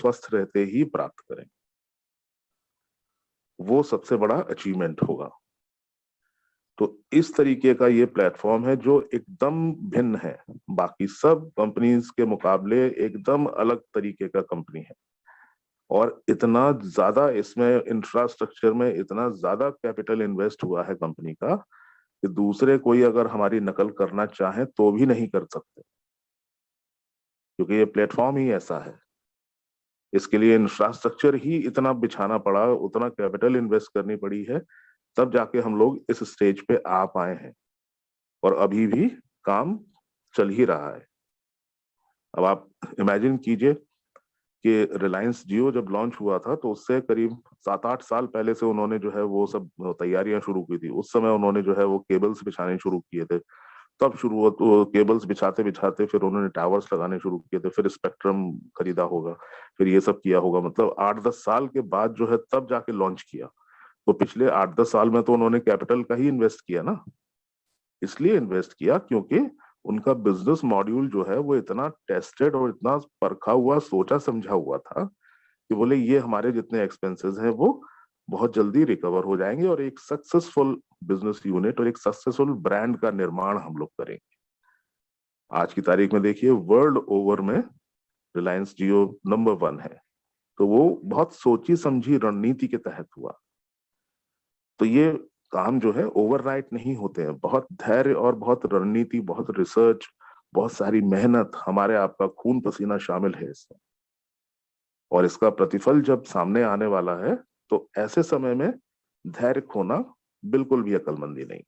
स्वस्थ रहते ही प्राप्त करें। वो सबसे बड़ा अचीवमेंट होगा। तो इस तरीके का ये प्लेटफॉर्म है जो एकदम भिन्न है, बाकी सब कंपनीज के मुकाबले एकदम अलग तरीके का कंपनी है। और इतना ज्यादा इसमें इंफ्रास्ट्रक्चर में इतना ज्यादा कैपिटल इन्वेस्ट हुआ है कंपनी का कि दूसरे कोई अगर हमारी नकल करना चाहे तो भी नहीं कर सकते, क्योंकि ये प्लेटफॉर्म ही ऐसा है। इसके लिए इंफ्रास्ट्रक्चर ही इतना बिछाना पड़ा, उतना कैपिटल इन्वेस्ट करनी पड़ी है, तब जाके हम लोग इस स्टेज पे आ पाए हैं। और अभी भी काम चल ही रहा है। अब आप इमेजिन कीजिए कि रिलायंस जियो जब लॉन्च हुआ था तो उससे करीब 7-8 साल पहले से उन्होंने जो है वो सब तैयारियां शुरू की थी। उस समय उन्होंने जो है वो केबल्स बिछाने शुरू किए थे। तब शुरू हुआ तो केबल्स बिछाते बिछाते फिर उन्होंने टावर्स लगाने शुरू किए थे, फिर स्पेक्ट्रम खरीदा होगा, फिर ये सब किया होगा। मतलब 8-10 साल के बाद जो है तब जाके लॉन्च किया। तो पिछले 8-10 साल में तो उन्होंने कैपिटल का ही इन्वेस्ट किया ना। इसलिए इन्वेस्ट किया क्योंकि उनका बिजनेस मॉड्यूल जो है वो इतना टेस्टेड और इतना परखा हुआ, सोचा समझा हुआ था कि बोले ये हमारे जितने एक्सपेंसेस हैं वो बहुत जल्दी रिकवर हो जाएंगे और एक सक्सेसफुल बिजनेस यूनिट और एक सक्सेसफुल ब्रांड का निर्माण हम लोग करेंगे। आज की तारीख में देखिए वर्ल्ड ओवर में रिलायंस जियो नंबर 1 है। तो वो बहुत सोची समझी रणनीति के तहत हुआ। तो ये काम जो है ओवरनाइट नहीं होते हैं, बहुत धैर्य और बहुत रणनीति, बहुत रिसर्च, बहुत सारी मेहनत, हमारे आपका खून पसीना शामिल है इसमें। और इसका प्रतिफल जब सामने आने वाला है तो ऐसे समय में धैर्य खोना बिल्कुल भी अक्लमंदी नहीं।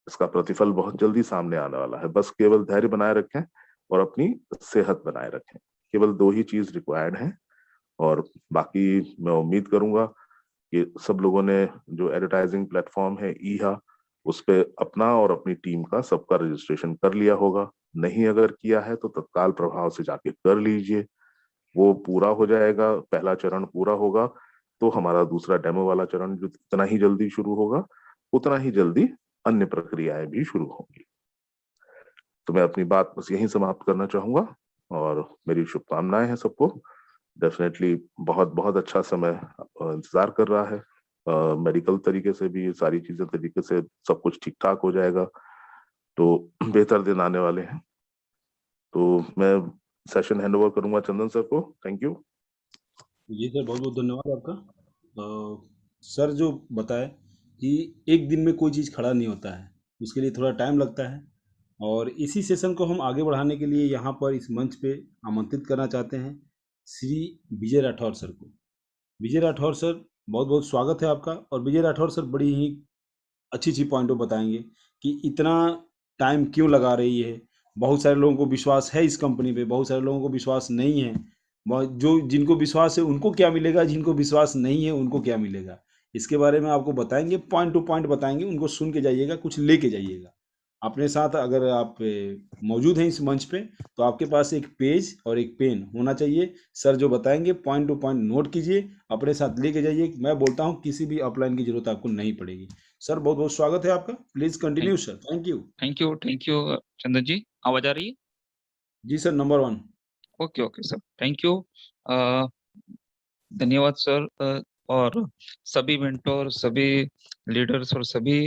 इसका प्रतिफल बहुत जल्दी सामने आने वाला है। बस केवल धैर्य बनाए रखें और अपनी सेहत बनाए रखें। केवल 2 ही चीज रिक्वायर्ड है। और बाकी मैं उम्मीद करूंगा कि सब लोगों ने जो एडवर्टाइजिंग प्लेटफॉर्म है ईहा, उस पे अपना और अपनी टीम का सबका रजिस्ट्रेशन कर लिया होगा। नहीं अगर किया है तो तत्काल प्रभाव से जाके कर लीजिए। वो पूरा हो जाएगा, पहला चरण पूरा होगा तो हमारा दूसरा डेमो वाला चरण जो जितना ही जल्दी शुरू होगा उतना ही जल्दी अन्य प्रक्रियाएं भी शुरू होंगी। तो मैं अपनी बात बस यहीं समाप्त करना चाहूंगा और मेरी शुभकामनाएं हैं सबको। डेफिनेटली बहुत बहुत अच्छा समय इंतजार कर रहा है। मेडिकल तरीके से भी सारी चीजें तरीके से सब कुछ ठीक ठाक हो जाएगा तो बेहतर दिन आने वाले हैं। तो मैं सेशन हैंड ओवर करूंगा चंदन सर को। Thank you. जी सर, बहुत बहुत धन्यवाद आपका। सर जो बताए कि एक दिन में कोई चीज़ खड़ा नहीं होता है, उसके लिए थोड़ा टाइम लगता है। और इसी सेशन को हम आगे बढ़ाने के लिए यहाँ पर इस मंच पे आमंत्रित करना चाहते हैं श्री विजय राठौर सर को। विजय राठौर सर, बहुत बहुत स्वागत है आपका। और विजय राठौर सर बड़ी ही अच्छी अच्छी पॉइंटों बताएंगे कि इतना टाइम क्यों लगा रही है। बहुत सारे लोगों को विश्वास है इस कंपनी पे, बहुत सारे लोगों को विश्वास नहीं है। जो जिनको विश्वास है उनको क्या मिलेगा, जिनको विश्वास नहीं है उनको क्या मिलेगा, इसके बारे में आपको बताएंगे। पॉइंट टू पॉइंट बताएंगे, उनको सुन के जाइएगा, कुछ लेके जाइएगा अपने साथ। अगर आप मौजूद हैं इस मंच पे तो आपके पास एक पेज और एक पेन होना चाहिए। सर जो बताएंगे पॉइंट टू पॉइंट नोट कीजिए, अपने साथ लेके जाइए। मैं बोलता हूँ किसी भी अपलाइन की जरूरत आपको नहीं पड़ेगी। सर बहुत बहुत स्वागत है आपका। Please thank continue sir. Thank you. Thank you Chandan ji. आवाज आ रही है? जी sir, number 1। Okay okay sir, thank you. धन्यवाद सर। और सभी मेंटोर, सभी लीडर्स और सभी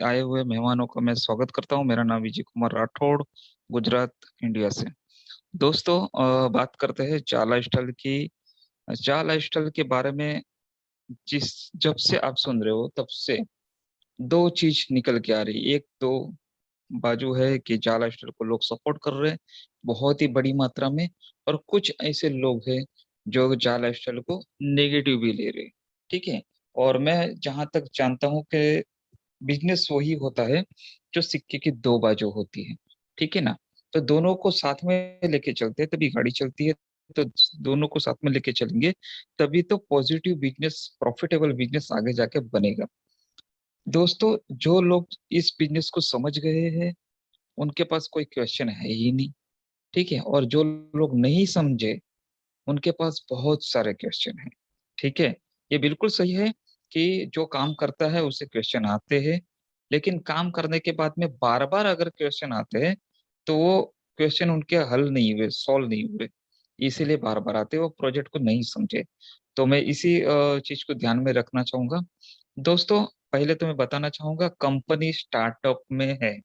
आए हुए मेहमानों का मैं स्वागत करता हूं। मेरा नाम विजय कुमार राठौड़, गुजरात, इंडिया से। दोस्तों, बात करते हैं चा लाइफस्टाइल की। चा लाइफस्टाइल के बारे में जिस जब से आप सुन रहे हो तब से दो चीज निकल के आ रही। एक तो बाजू है कि चा लाइफस्टाइल को लोग सपोर्ट कर रहे हैं बहुत ही बड़ी मात्रा में, और कुछ ऐसे लोग हैं जो चा लाइफस्टाइल को नेगेटिव भी ले रहे हैं। ठीक है। और मैं जहां तक जानता हूं कि बिजनेस वही होता है जो सिक्के की दो बाजू होती है। ठीक है ना? तो दोनों को साथ में लेके चलते हैं तभी गाड़ी चलती है। तो दोनों को साथ में लेके चलेंगे तभी तो पॉजिटिव बिजनेस, प्रॉफिटेबल बिजनेस आगे जाके बनेगा। दोस्तों, जो लोग इस बिजनेस को समझ गए हैं उनके पास कोई क्वेश्चन है ही नहीं। ठीक है। और जो लोग नहीं समझे उनके पास बहुत सारे क्वेश्चन हैं। ठीक है। ये बिल्कुल सही है कि जो काम करता है उसे क्वेश्चन आते हैं, लेकिन काम करने के बाद में बार बार अगर क्वेश्चन आते हैं तो वो क्वेश्चन उनके हल नहीं हुए, सॉल्व नहीं हुए। इसीलिए बार-बार आते हैं, वो प्रोजेक्ट को नहीं समझे। तो मैं इसी चीज़ को ध्यान में रखना चाहूँगा। दोस्तों, पहले तो मैं बताना चाहूँगा कंपनी स्टार्टअप में है,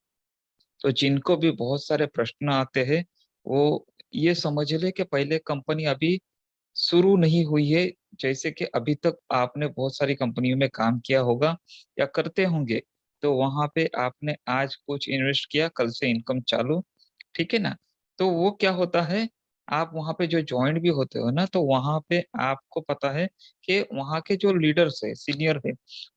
तो जिनको भी बहुत सारे प्रश्न आते हैं, वो ये समझ लें कि पहले कंपनी अभी शुरू नहीं हुई है। जैसे कि अभी तक आपने बहुत सारी कंपनियों में काम किया होगा या करते होंगे, तो वहाँ पे आपने आज कुछ इन्वेस्ट किया, कल से इनकम चालू, ठीक है ना? तो वो क्या होता है, आप वहाँ पे जो जॉइन भी होते हो ना, तो वहाँ पे आपको पता है कि वहाँ के जो लीडर्स हैं, सीनियर हैं,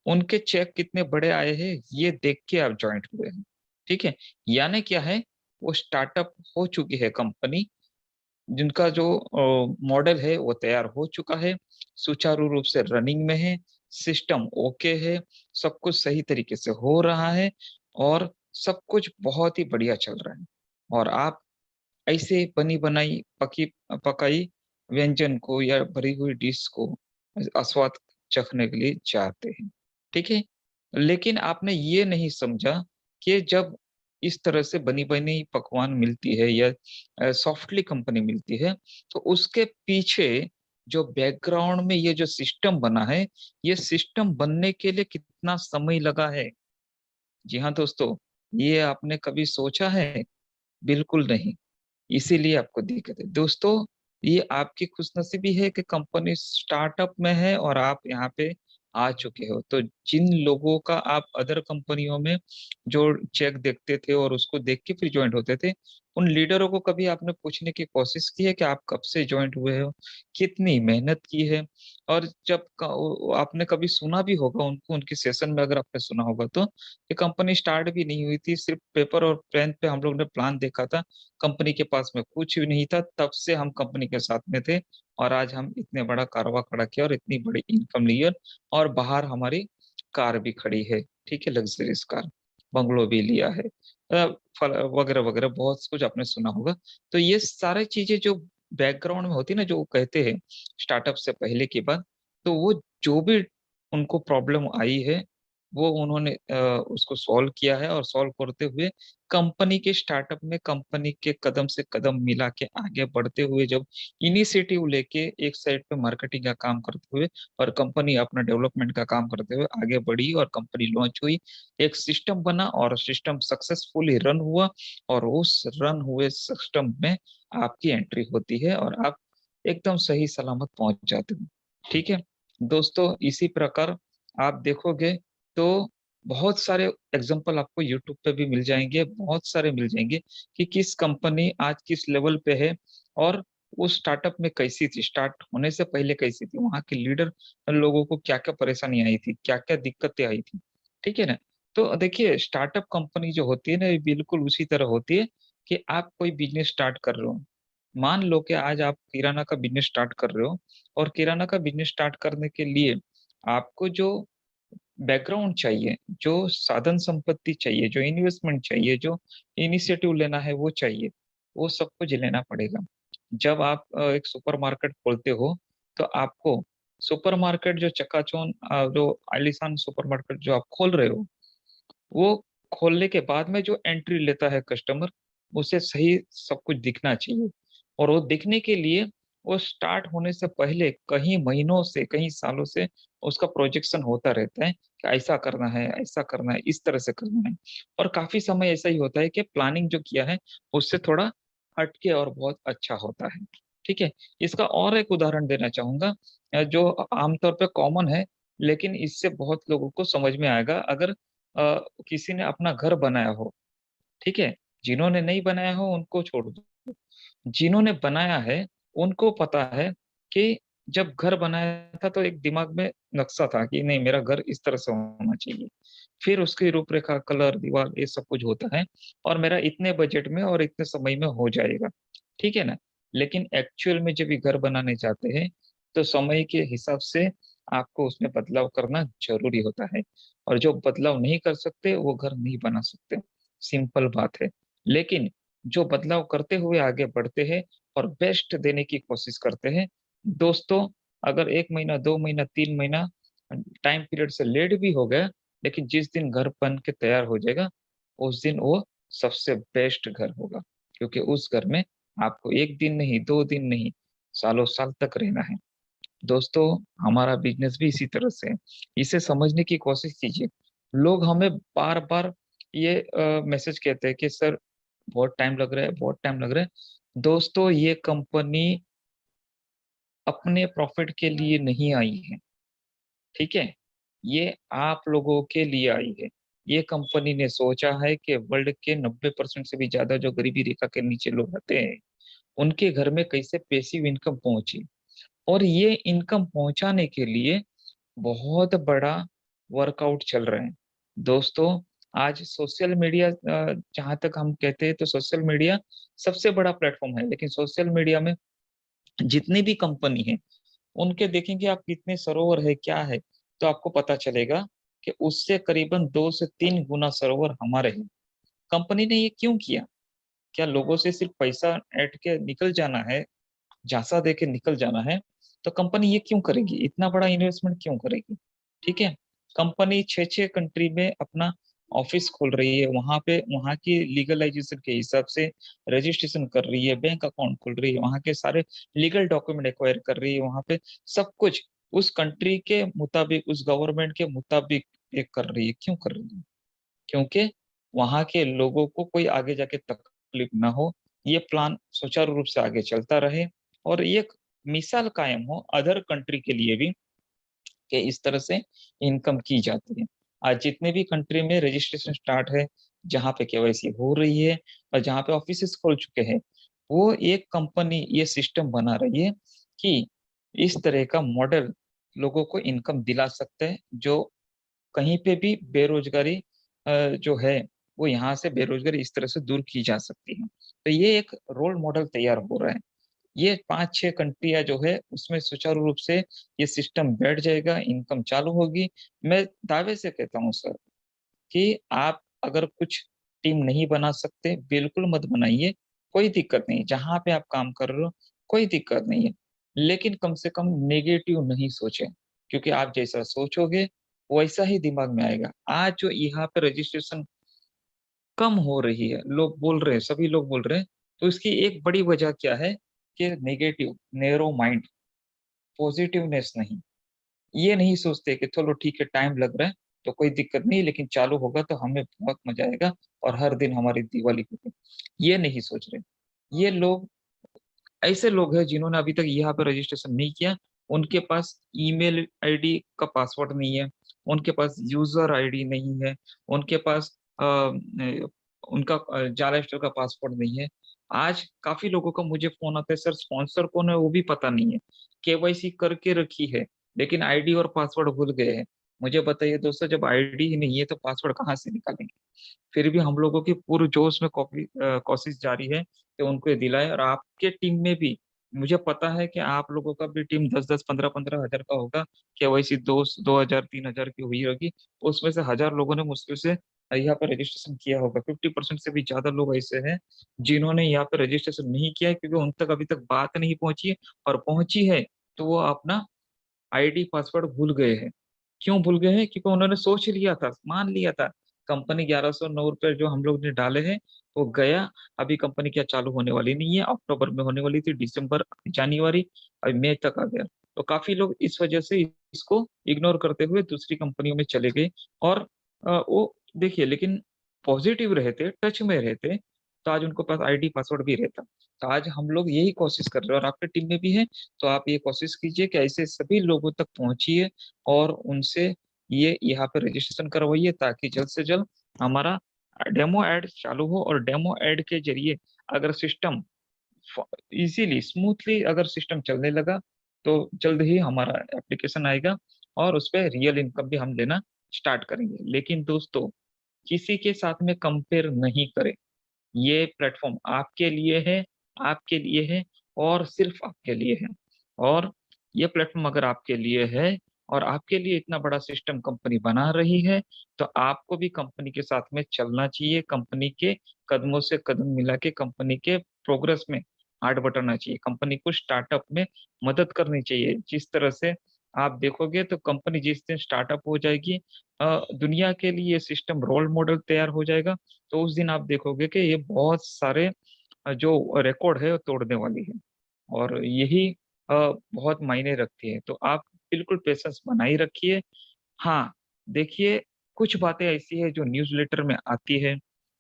उनके चेक कितने बड़े आए हैं, ये देख के आप जॉइन हुए हैं, ठीक है? यानी क्या है, वो स्टार्टअप हो चुकी है कंपनी, जिनका जो मॉडल है वो तैयार हो चुका है, सुचारू रूप से रनिंग में है, सिस्टम ओके है, सब कुछ सही तरीके से हो रहा है और सब कुछ बहुत ही बढ़िया चल रहा है। और आप ऐसे बनी-बनाई, पकाई व्यंजन को या भरी हुई डिश को आस्वाद चखने के लिए चाहते हैं, ठीक है? लेकिन आपने ये नहीं समझा कि जब इस तरह से बनी-बनी पकवान मिलती है या सॉफ्टली कंपनी मिलती है, तो उसके पीछे जो बैकग्राउंड में ये जो सिस्टम बना है, ये सिस्टम बनने के लिए कितना समय लगा है। जी हाँ, दोस्तों, ये आपने कभी सोचा है? बिल्कुल नहीं। इसीलिए आपको दिक्कत है। दोस्तों, ये आपकी खुशनसीबी है कि कंपनी स्टार्टअप में है और आप यहाँ पे आ चुके हो। तो जिन लोगों का आप अदर कंपनियों में जो चेक देखते थे और उसको देख के फिर जॉइंट होते थे, उन लीडरों को कभी आपने पूछने की कोशिश की है कि आप कब से जॉइंट हुए हो? कितनी मेहनत की है? और जब क ओ आपने कभी सुना भी होगा उनको, उनके सेशन में अगर आपने सुना होगा तो, ये कंपनी स्टार्ट भी नहीं हुई थी, सिर्फ़ पेपर और पेन पे हम लोग ने प्लान देखा था। कंपनी के पास में कुछ भी नहीं था, तब से हम कंपनी के साथ में थे और आज हम इतने बड़ा कारवां खड़ा किया और इतनी बड़ी इनकम ली है और बाहर हमारी कार भी खड़ी है, ठीक है? लग्ज़रियस कार, बंगलो भी लिया है। अ, फल वगैरह-वगैरह बहुत कुछ आपने सुना होगा। तो ये सारी चीज़ें जो बैकग्राउंड में होती है ना, जो वो कहते हैं स्टार्टअप से पहले की बात, तो वो जो भी उनको प्रॉब्लम आई है, वो उन्होंने उसको सॉल्व किया है और सॉल्व करते हुए कंपनी के स्टार्टअप में कंपनी के कदम से कदम मिला के आगे बढ़ते हुए जब इनिशिएटिव लेके एक साइड पे मार्केटिंग का काम करते हुए और कंपनी अपना डेवलपमेंट का काम करते हुए आगे बढ़ी और कंपनी लॉन्च हुई। एक सिस्टम बना और सिस्टम सक्सेसफुली रन हुआ और उस रन हुए सिस्टम में आपकी एंट्री होती है और आप एकदम सही सलामत पहुँच जाते हो। ठीक है? दोस्तों, इसी प्रकार आप देखोगे तो बहुत सारे एग्ज़ाम्पल आपको यूट्यूब पे भी मिल जाएँगे, बहुत सारे मिल जाएँगे कि किस कंपनी आज किस लेवल पे है और वो स्टार्टअप में कैसी थी, स्टार्ट होने से पहले कैसी थी, वहाँ के लीडर लोगों को क्या-क्या परेशानी आई थी, क्या-क्या दिक्कतें आई थी, ठीक है ना? तो देखिए स्टार्टअप कंपनी जो होती है ना, ये बिल्कुल उसी तरह होती है कि आप कोई बिज़नेस स्टार्ट कर रहे हो। मान लो कि आज आप किराना का बिज़नेस स्टार्ट कर रहे हो और किराना का बिज़नेस स्टार्ट करने के लिए आपको जो बैकग्राउंड चाहिए, जो साधन संपत्ति चाहिए, जो इन्वेस्टमेंट चाहिए, जो इनिशिएटिव लेना है वो चाहिए, वो सब कुछ लेना पड़ेगा। जब आप एक सुपरमार्केट खोलते हो, तो आपको सुपरमार्केट जो चकाचौंध जो आलीशान सुपरमार्केट जो आप खोल रहे हो, वो खोलने के बाद में जो एंट्री लेता है कस्टमर, उसे सही सब कुछ दिखना चाहिए और वो दिखने के लिए वो स्टार्ट होने से पहले कहीं महीनों से, कहीं सालों से उसका प्रोजेक्शन होता रहता है कि ऐसा करना है, इस तरह से करना है और काफ़ी समय ऐसा ही होता है कि प्लानिंग जो किया है, उससे थोड़ा हट के और बहुत अच्छा होता है। ठीक है? इसका और एक उदाहरण देना चाहूँगा जो आमतौर पे कॉमन है, लेकिन इससे बहुत लोगों को समझ में आएगा अगर किसी ने अपना घर बनाया हो, ठीक है? जिन्होंने नहीं बनाया हो उनको छोड़ दो। जिन्होंने बनाया है, उनको पता है कि जब घर बनाया था तो एक दिमाग में नक्शा था कि नहीं मेरा घर इस तरह से होना चाहिए। फिर उसकी रूपरेखा, कलर, दीवार ये सब कुछ होता है और मेरा इतने बजट में और इतने समय में हो जाएगा, ठीक है ना? लेकिन एक्चुअल में जब ये घर बनाने जाते हैं, तो समय के हिसाब से आपको उसमें बदलाव करना ज़रूरी होता है और जो बदलाव नहीं कर सकते, वो घर नहीं बना सकते, सिंपल बात है। लेकिन जो बदलाव करते हुए आगे बढ़ते हैं और बेस्ट देने की कोशिश करते हैं, दोस्तों अगर 1 महीना, 2 महीना, 3 महीना टाइम पीरियड से लेट भी हो गया, लेकिन जिस दिन घर बन के तैयार हो जाएगा, उस दिन वो सबसे बेस्ट घर होगा। क्योंकि उस घर में आपको 1 दिन नहीं, 2 दिन नहीं, सालों साल तक रहना है। दोस्तों, हमारा बिजनेस भी इसी तरह से है। इसे समझने की कोशिश कीजिए। लोग हमें बार बार ये मैसेज कहते हैं कि सर बहुत टाइम लग रहा है, बहुत टाइम लग रहा है। दोस्तों, ये कंपनी अपने प्रॉफिट के लिए नहीं आई है, ठीक है? ये आप लोगों के लिए आई है। ये कंपनी ने सोचा है कि वर्ल्ड के 90% से भी ज्यादा जो गरीबी रेखा के नीचे लोग रहते हैं, उनके घर में कैसे पैसिव इनकम पहुंची। और ये इनकम पहुंचाने के लिए बहुत बड़ा वर्कआउट चल रहा है। दोस्तों, आज सोशल मीडिया, जहां तक हम कहते हैं तो सोशल मीडिया सबसे बड़ा प्लेटफॉर्म है, लेकिन सोशल मीडिया में जितनी भी कंपनी है, उनके देखेंगे आप कितने सरोवर है, क्या है, तो आपको पता चलेगा कि उससे करीबन 2 से 3 गुना सरोवर हमारे हैं। कंपनी ने ये क्यों किया? क्या लोगों से सिर्फ पैसा ऐंठ के निकल जाना है, झांसा दे के निकल जाना है? तो कंपनी ये क्यों करेगी, इतना बड़ा इन्वेस्टमेंट क्यों करेगी? ठीक है, कंपनी 6 कंट्री में अपना ऑफिस खोल रही है, वहां पे वहां की लीगलाइजेशन के हिसाब से रजिस्ट्रेशन कर रही है, बैंक अकाउंट खोल रही है, वहां के सारे लीगल डॉक्यूमेंट एक्वायर कर रही है, वहां पे सब कुछ उस कंट्री के मुताबिक, उस गवर्नमेंट के मुताबिक एक कर रही है। क्यों कर रही है? क्योंकि वहां के लोगों को कोई आगे जाके तकलीफ ना हो, ये प्लान सुचारू रूप से आगे चलता रहे, और ये एक मिसाल कायम हो अदर कंट्री के लिए भी कि इस तरह से इनकम की जाती है। आज जितने भी कंट्री में रजिस्ट्रेशन स्टार्ट है, जहाँ पे केवाईसी हो रही है और जहाँ पे ऑफिस खोल चुके हैं, वो एक कंपनी ये सिस्टम बना रही है कि इस तरह का मॉडल लोगों को इनकम दिला सकते हैं, जो कहीं पे भी बेरोजगारी जो है, वो यहाँ से बेरोजगारी इस तरह से दूर की जा सकती है। तो ये एक रोल मॉडल तैयार हो रहा है। ये 5-6 कंट्रियां जो है, उसमें सुचारू रूप से ये सिस्टम बैठ जाएगा, इनकम चालू होगी। मैं दावे से कहता हूँ सर कि आप अगर कुछ टीम नहीं बना सकते, बिल्कुल मत बनाइए, कोई दिक्कत नहीं। जहां पे आप काम कर रहे हो, कोई दिक्कत नहीं है, लेकिन कम से कम नेगेटिव नहीं सोचें, क्योंकि आप जैसा सोचोगे वैसा ही दिमाग में आएगा। आज जो यहाँ पे रजिस्ट्रेशन कम हो रही है, लोग बोल रहे हैं, सभी लोग बोल रहे हैं, तो इसकी एक बड़ी वजह क्या है कि नेगेटिव, नैरो माइंड, पॉजिटिवनेस नहीं। ये नहीं सोचते कि चलो ठीक है, टाइम लग रहा है तो कोई दिक्कत नहीं, लेकिन चालू होगा तो हमें बहुत मजा आएगा और हर दिन हमारी दिवाली होगी। ये नहीं सोच रहे। ये लोग ऐसे लोग हैं जिन्होंने अभी तक यहाँ पे रजिस्ट्रेशन नहीं किया। उनके पास ईमेल आईडी का पासवर्ड नहीं है, उनके पास यूजर आईडी नहीं है, उनके पास उनका जावा स्टोर का पासवर्ड नहीं है। आज काफी लोगों का मुझे फोन आता है, सर स्पॉन्सर कौन है वो भी पता नहीं है, केवाईसी करके रखी है लेकिन आईडी और पासवर्ड भूल गए हैं। मुझे बताइए दोस्तों, जब आईडी ही नहीं है तो पासवर्ड कहाँ से निकालेंगे? फिर भी हम लोगों की पूरे जोश में कोशिश जारी है कि उनको ये दिलाए। और आपके टीम में भी मुझे पता है कि आप लोगों का भी टीम 10-10, 15-15 हजार का होगा, केवाईसी 2,000-3,000 की हुई होगी। उसमें से 1,000 लोगों ने मुश्किल से यहाँ पे रजिस्ट्रेशन किया होगा। 50% से भी ज्यादा लोग ऐसे हैं जिन्होंने यहाँ पे रजिस्ट्रेशन नहीं किया है, क्योंकि उन तक अभी तक बात नहीं पहुंची है, और पहुंची है तो वो अपना आईडी पासवर्ड भूल गए हैं। क्यों भूल गए हैं? क्योंकि उन्होंने सोच लिया था, मान लिया था कंपनी 1,109 रुपए जो हम लोग ने डाले हैं वो गया। अभी कंपनी क्या चालू होने वाली नहीं है, अक्टूबर में होने वाली थी, दिसंबर, जनवरी, अभी मई तक आ गया। तो काफी लोग इस वजह से इसको इग्नोर करते हुए दूसरी कंपनियों में चले गए। और वो देखिए, लेकिन पॉजिटिव रहते, टच में रहते, तो आज उनको पास आईडी पासवर्ड भी रहता। तो आज हम लोग यही कोशिश कर रहे हैं, और आपके टीम में भी है, तो आप ये कोशिश कीजिए कि ऐसे सभी लोगों तक पहुंचिए और उनसे ये यहाँ पे रजिस्ट्रेशन करवाइए, ताकि जल्द से जल्द हमारा डेमो ऐड चालू हो। और डेमो ऐड के जरिए अगर सिस्टम इजीली, स्मूथली अगर सिस्टम चलने लगा, तो जल्द ही हमारा एप्लीकेशन आएगा और उस पर रियल इनकम भी हम लेना स्टार्ट करेंगे। लेकिन दोस्तों, किसी के साथ में कंपेयर नहीं करें। ये प्लेटफॉर्म आपके लिए है, आपके लिए है, और सिर्फ आपके लिए है। और ये प्लेटफॉर्म अगर आपके लिए है और आपके लिए इतना बड़ा सिस्टम कंपनी बना रही है, तो आपको भी कंपनी के साथ में चलना चाहिए, कंपनी के कदमों से कदम मिला के कंपनी के प्रोग्रेस में हाथ बटाना चाहिए, कंपनी को स्टार्टअप में मदद करनी चाहिए। जिस तरह से आप देखोगे तो कंपनी जिस दिन स्टार्टअप हो जाएगी, दुनिया के लिए सिस्टम रोल मॉडल तैयार हो जाएगा, तो उस दिन आप देखोगे कि ये बहुत सारे जो रिकॉर्ड है वो तोड़ने वाली है। और यही बहुत मायने रखती है। तो आप बिल्कुल पेशेंस बनाए रखिए। हाँ, देखिए, कुछ बातें ऐसी है जो न्यूज़लेटर में आती है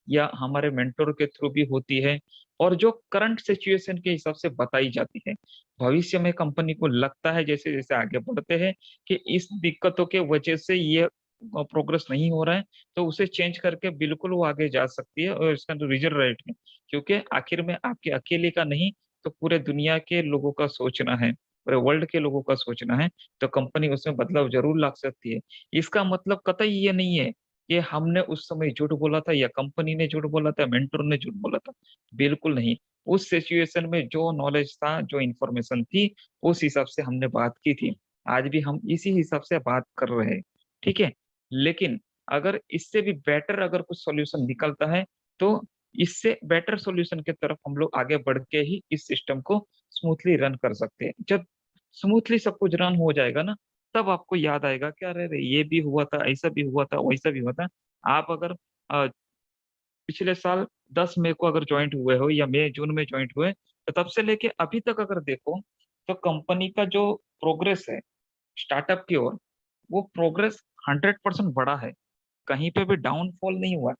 या हमारे मेंटर के थ्रू भी होती है, और जो करंट सिचुएशन के हिसाब से बताई जाती है। भविष्य में कंपनी को लगता है जैसे जैसे आगे बढ़ते हैं कि इस दिक्कतों के वजह से ये प्रोग्रेस नहीं हो रहा है, तो उसे चेंज करके बिल्कुल वो आगे जा सकती है, और इसका तो रीजन राइट है, क्योंकि आखिर में आपके अकेले का नहीं, तो पूरे दुनिया के लोगों का सोचना है, पूरे वर्ल्ड के लोगों का सोचना है। तो कंपनी उसमें बदलाव जरूर ला सकती है। इसका मतलब कतई ये नहीं है कि हमने उस समय झूठ बोला था, या कंपनी ने झूठ बोला था, मेंटर ने झूठ बोला था। बिल्कुल नहीं। उस सिचुएशन में जो नॉलेज था, जो इंफॉर्मेशन थी, उस हिसाब से हमने बात की थी। आज भी हम इसी हिसाब से बात कर रहे हैं। ठीक है। लेकिन अगर इससे भी बेटर अगर कुछ सॉल्यूशन निकलता है, तो इससे बेटर सॉल्यूशन की तरफ हम लोग आगे बढ़ के ही इस सिस्टम को स्मूथली रन कर सकते हैं। जब स्मूथली सब कुछ रन हो जाएगा ना, तब आपको याद आएगा कि अरे रे, ये भी हुआ था, ऐसा भी हुआ था, वैसा भी हुआ था। आप अगर पिछले साल 10 मई को अगर ज्वाइंट हुए हो, या मई जून में ज्वाइंट हुए, तो तब से लेके अभी तक अगर देखो, तो कंपनी का जो प्रोग्रेस है स्टार्टअप की ओर, वो प्रोग्रेस 100% बढ़ा है। कहीं पे भी डाउनफॉल नहीं हुआ है।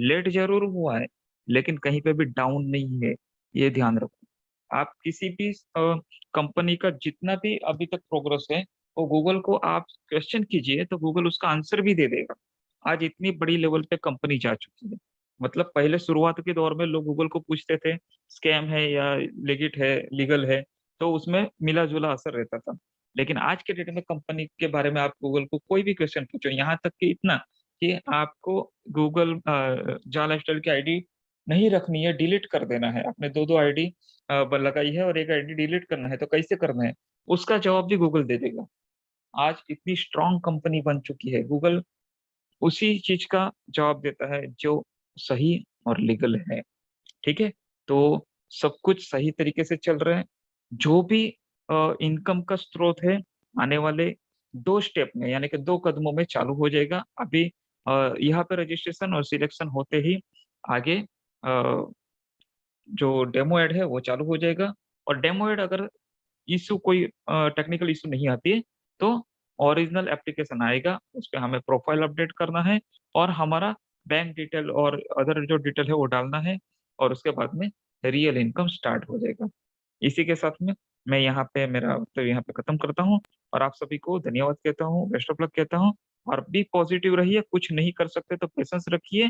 लेट जरूर हुआ है, लेकिन कहीं पे भी डाउन नहीं है। ये ध्यान रखो। आप किसी भी कंपनी का जितना भी अभी तक प्रोग्रेस है, वो गूगल को आप क्वेश्चन कीजिए, तो गूगल उसका आंसर भी दे देगा। आज इतनी बड़ी लेवल पे कंपनी जा चुकी है। मतलब पहले शुरुआत के दौर में लोग गूगल को पूछते थे स्कैम है या लेगिट है, लीगल है, तो उसमें मिला जुला असर रहता था। लेकिन आज के डेट में कंपनी के बारे में आप गूगल को कोई भी क्वेश्चन पूछो, यहाँ तक कि इतना कि आपको गूगल जाला स्टाइल की आईडी नहीं रखनी है, डिलीट कर देना है। आपने दो दो आईडी लगाई है और एक आईडी डिलीट करना है, तो कैसे करना है, उसका जवाब भी गूगल दे देगा। आज इतनी स्ट्रांग कंपनी बन चुकी है गूगल, उसी चीज का जवाब देता है जो सही और लीगल है। ठीक है। तो सब कुछ सही तरीके से चल रहा है। जो भी इनकम का स्रोत है, आने वाले 2 स्टेप में, यानी कि 2 कदमों में चालू हो जाएगा। अभी यहाँ पे रजिस्ट्रेशन और सिलेक्शन होते ही आगे जो डेमो एड है वो चालू हो जाएगा। और डेमो एड अगर इशू कोई टेक्निकल इशू नहीं आती है, तो ओरिजिनल एप्लीकेशन आएगा, उस पर हमें प्रोफाइल अपडेट करना है, और हमारा बैंक डिटेल और अदर जो डिटेल है वो डालना है, और उसके बाद में रियल इनकम स्टार्ट हो जाएगा। इसी के साथ में मैं यहाँ पे मेरा तो यहाँ पे खत्म करता हूँ, और आप सभी को धन्यवाद कहता हूँ, बेस्ट ऑफ लक कहता हूँ। और भी पॉजिटिव रहिए, कुछ नहीं कर सकते तो पेशेंस रखिए।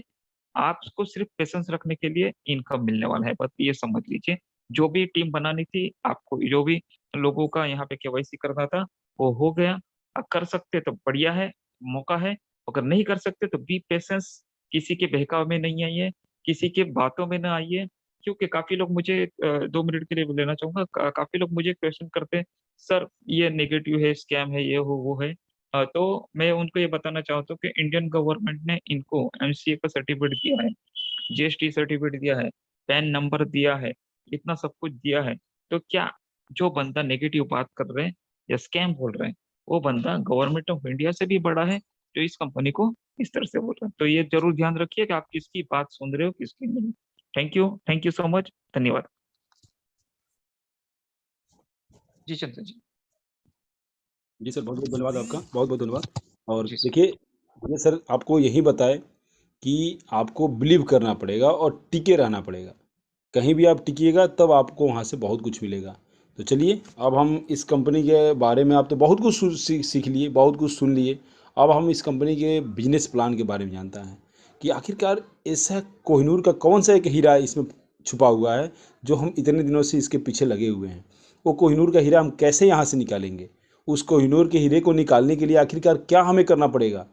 आपको सिर्फ पेशेंस रखने के लिए इनकम मिलने वाला है, बस ये समझ लीजिए। जो भी टीम बनानी थी आपको, जो भी लोगों का यहाँ पे केवाईसी करना था, वो हो गया। अब कर सकते तो बढ़िया है, मौका है। अगर नहीं कर सकते तो बी पेशेंस, किसी के बहकाव में नहीं आइए, किसी के बातों में ना आइए। क्योंकि काफी लोग मुझे 2 मिनट के लिए लेना चाहूंगा, काफी लोग मुझे क्वेश्चन करते हैं, सर ये नेगेटिव है, स्कैम है, ये हो वो है। तो मैं उनको ये बताना चाहता हूँ कि इंडियन गवर्नमेंट ने इनको एमसीए का सर्टिफिकेट दिया है, जीएसटी सर्टिफिकेट दिया है, पैन नंबर दिया है, इतना सब कुछ दिया है। तो क्या जो बंदा नेगेटिव बात कर रहे हैं या स्कैम बोल रहे हैं, वो बंदा गवर्नमेंट ऑफ इंडिया से भी बड़ा है, जो इस कंपनी को इस तरह से बोल रहा है? तो ये जरूर ध्यान रखिए कि आप किसकी बात सुन रहे हो, किसकी नहीं। थैंक यू सो मच, धन्यवाद। जी चंद्र जी। जी सर, बहुत बहुत धन्यवाद आपका, बहुत बहुत धन्यवाद। और जी सर। देखिए, मैंने सर आपको यही बताया कि आपको बिलीव करना पड़ेगा और टिके रहना पड़ेगा। कहीं भी आप टिकिएगा तब आपको वहाँ से बहुत कुछ मिलेगा। तो चलिए, अब हम इस कंपनी के बारे में, आप तो बहुत कुछ सीख लिए, बहुत कुछ सुन लिए। अब हम इस कंपनी के बिजनेस प्लान के बारे में जानता है कि आखिरकार ऐसा कोहिनूर का कौन सा एक हीरा इसमें छुपा हुआ है जो हम इतने दिनों से इसके पीछे लगे हुए हैं। वो कोहिनूर का हीरा हम कैसे यहाँ से निकालेंगे? उस कोहिनूर के हीरे को निकालने के लिए आखिरकार क्या हमें करना पड़ेगा?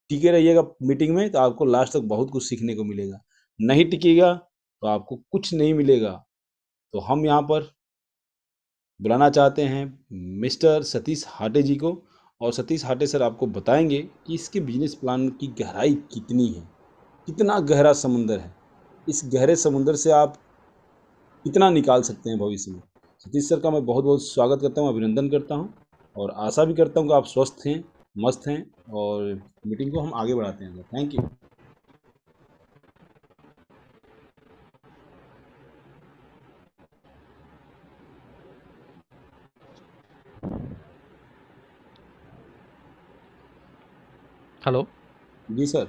टिके रहिएगा मीटिंग में, तो आपको लास्ट तक बहुत कुछ सीखने को मिलेगा। नहीं टिकिएगा तो आपको कुछ नहीं मिलेगा। तो हम यहाँ पर बुलाना चाहते हैं मिस्टर सतीश हाटे जी को, और सतीश हाटे सर आपको बताएंगे कि इसके बिजनेस प्लान की गहराई कितनी है, कितना गहरा समुंदर है। इस गहरे समुंदर से आप कितना निकाल सकते हैं भविष्य में। सतीश सर का मैं बहुत बहुत स्वागत करता हूँ, अभिनंदन करता हूँ, और आशा भी करता हूँ कि आप स्वस्थ हैं, मस्त हैं, और मीटिंग को हम आगे बढ़ाते हैं। Thank you. हेलो। जी सर।